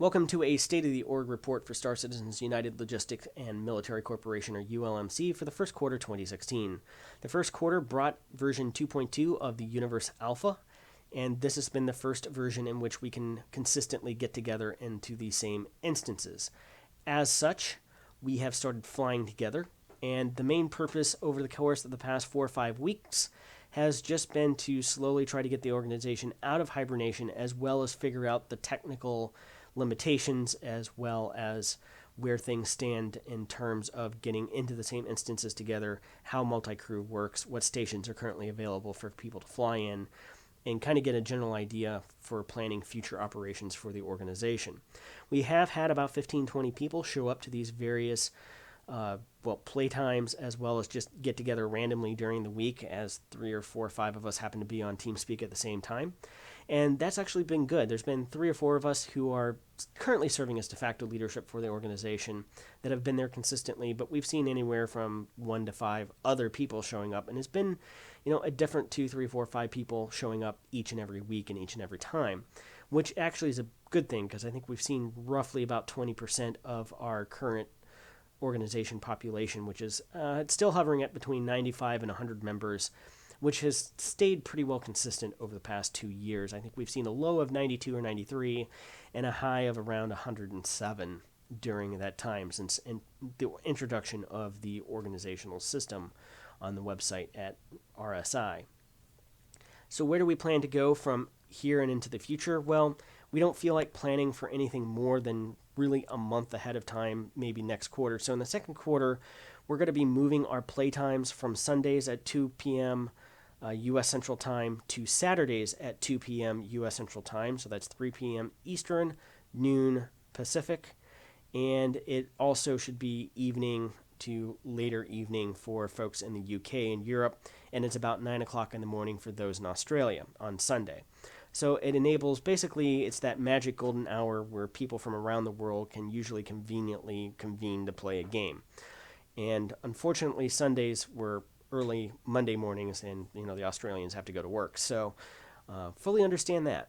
Welcome to a State of the Org report for Star Citizens United Logistics and Military Corporation, or ULMC, for the first quarter 2016. The first quarter brought version 2.2 of the Universe Alpha, and this has been the first version in which we can consistently get together into the same instances. As such, we have started flying together, and the main purpose over the course of the past 4 or 5 weeks has just been to slowly try to get the organization out of hibernation, as well as figure out the technical limitations as well as where things stand in terms of getting into the same instances together, how multi-crew works, what stations are currently available for people to fly in, and kind of get a general idea for planning future operations for the organization. We have had about 15-20 people show up to these various playtimes, as well as just get together randomly during the week, as 3 or 4 or 5 of us happen to be on TeamSpeak at the same time. And that's actually been good. There's been 3 or 4 of us who are currently serving as de facto leadership for the organization that have been there consistently, but we've seen anywhere from 1 to 5 other people showing up, and it's been, a different 2, 3, 4, 5 people showing up each and every week and each and every time, which actually is a good thing, because I think we've seen roughly about 20% of our current organization population, which is it's still hovering at between 95 and 100 members, which has stayed pretty well consistent over the past 2 years. I think we've seen a low of 92 or 93 and a high of around 107 during that time since the introduction of the organizational system on the website at RSI. So where do we plan to go from here and into the future? Well, we don't feel like planning for anything more than really a month ahead of time, maybe next quarter. So in the second quarter, we're going to be moving our playtimes from Sundays at 2 p.m. U.S. Central Time to Saturdays at 2 p.m. U.S. Central Time. So that's 3 p.m. Eastern, noon Pacific. And it also should be evening to later evening for folks in the UK and Europe. And it's about 9 o'clock in the morning for those in Australia on Sunday. So it enables, basically, it's that magic golden hour where people from around the world can usually conveniently convene to play a game. And unfortunately, Sundays were early Monday mornings, and the Australians have to go to work. So fully understand that.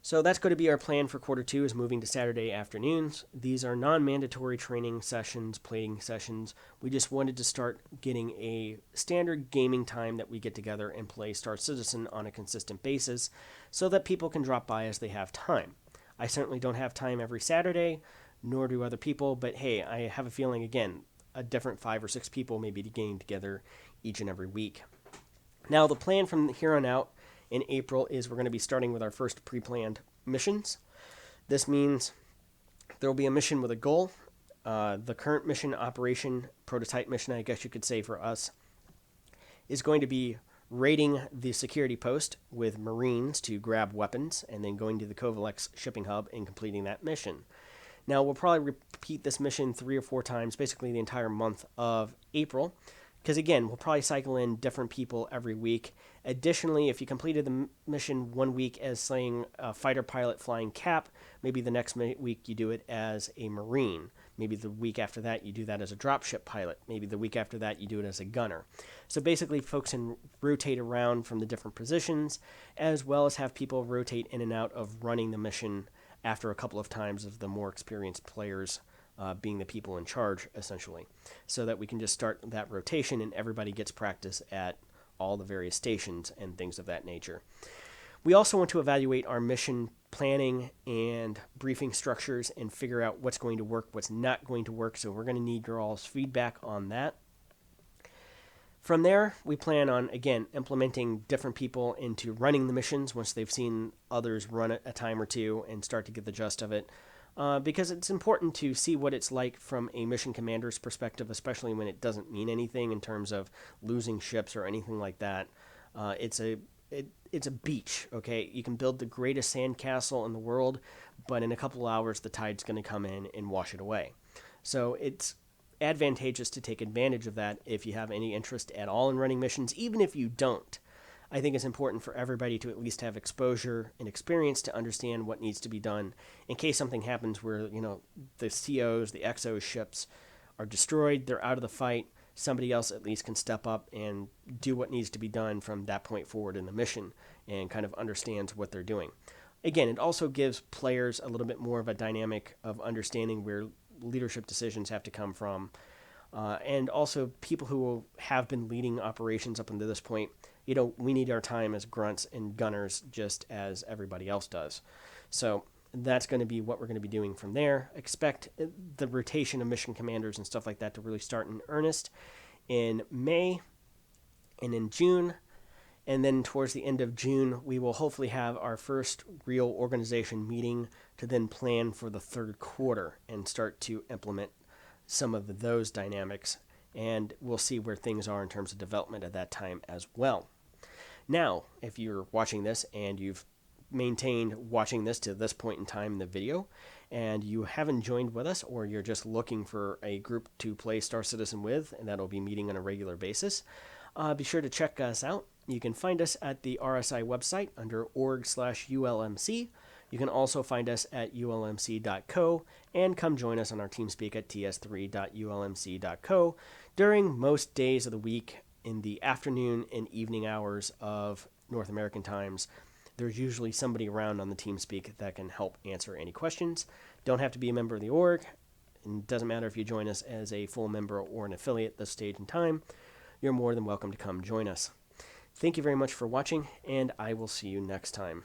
So that's going to be our plan for quarter 2, is moving to Saturday afternoons. These are non-mandatory training sessions, playing sessions. We just wanted to start getting a standard gaming time that we get together and play Star Citizen on a consistent basis so that people can drop by as they have time. I certainly don't have time every Saturday, nor do other people, but hey, I have a feeling, again, a different 5 or 6 people may be getting together each and every week. Now, the plan from here on out in April is we're going to be starting with our first pre-planned missions. This means there will be a mission with a goal. The current mission, operation, prototype mission, I guess you could say for us, is going to be raiding the security post with Marines to grab weapons, and then going to the Kovalex shipping hub and completing that mission. Now, we'll probably repeat this mission 3 or 4 times, basically the entire month of April, because, again, we'll probably cycle in different people every week. Additionally, if you completed the mission 1 week as saying a fighter pilot flying Cap, maybe the next week you do it as a Marine. Maybe the week after that you do that as a dropship pilot. Maybe the week after that you do it as a gunner. So basically, folks can rotate around from the different positions, as well as have people rotate in and out of running the mission after a couple of times of the more experienced players being the people in charge, essentially, so that we can just start that rotation and everybody gets practice at all the various stations and things of that nature. We also want to evaluate our mission planning and briefing structures and figure out what's going to work, what's not going to work, so we're going to need your all's feedback on that. From there, we plan on, again, implementing different people into running the missions once they've seen others run it a time or two and start to get the gist of it. Because it's important to see what it's like from a mission commander's perspective, especially when it doesn't mean anything in terms of losing ships or anything like that. It's a beach, okay? You can build the greatest sandcastle in the world, but in a couple of hours, the tide's going to come in and wash it away. So it's advantageous to take advantage of that if you have any interest at all in running missions. Even if you don't, I think it's important for everybody to at least have exposure and experience to understand what needs to be done in case something happens where, the COs, the XO ships are destroyed, they're out of the fight. Somebody else at least can step up and do what needs to be done from that point forward in the mission and kind of understands what they're doing. again, it also gives players a little bit more of a dynamic of understanding where leadership decisions have to come from. And also people who have been leading operations up until this point, we need our time as grunts and gunners just as everybody else does. So that's going to be what we're going to be doing from there. Expect the rotation of mission commanders and stuff like that to really start in earnest in May and in June. And then towards the end of June, we will hopefully have our first real organization meeting to then plan for the third quarter and start to implement some of those dynamics. And we'll see where things are in terms of development at that time as well. Now, if you're watching this and you've maintained watching this to this point in time in the video, and you haven't joined with us, or you're just looking for a group to play Star Citizen with, and that'll be meeting on a regular basis, be sure to check us out. You can find us at the RSI website under org/ULMC. You can also find us at ulmc.co and come join us on our TeamSpeak at ts3.ulmc.co during most days of the week in the afternoon and evening hours of North American times. There's usually somebody around on the TeamSpeak that can help answer any questions. Don't have to be a member of the org. It doesn't matter if you join us as a full member or an affiliate at this stage in time. You're more than welcome to come join us. Thank you very much for watching, and I will see you next time.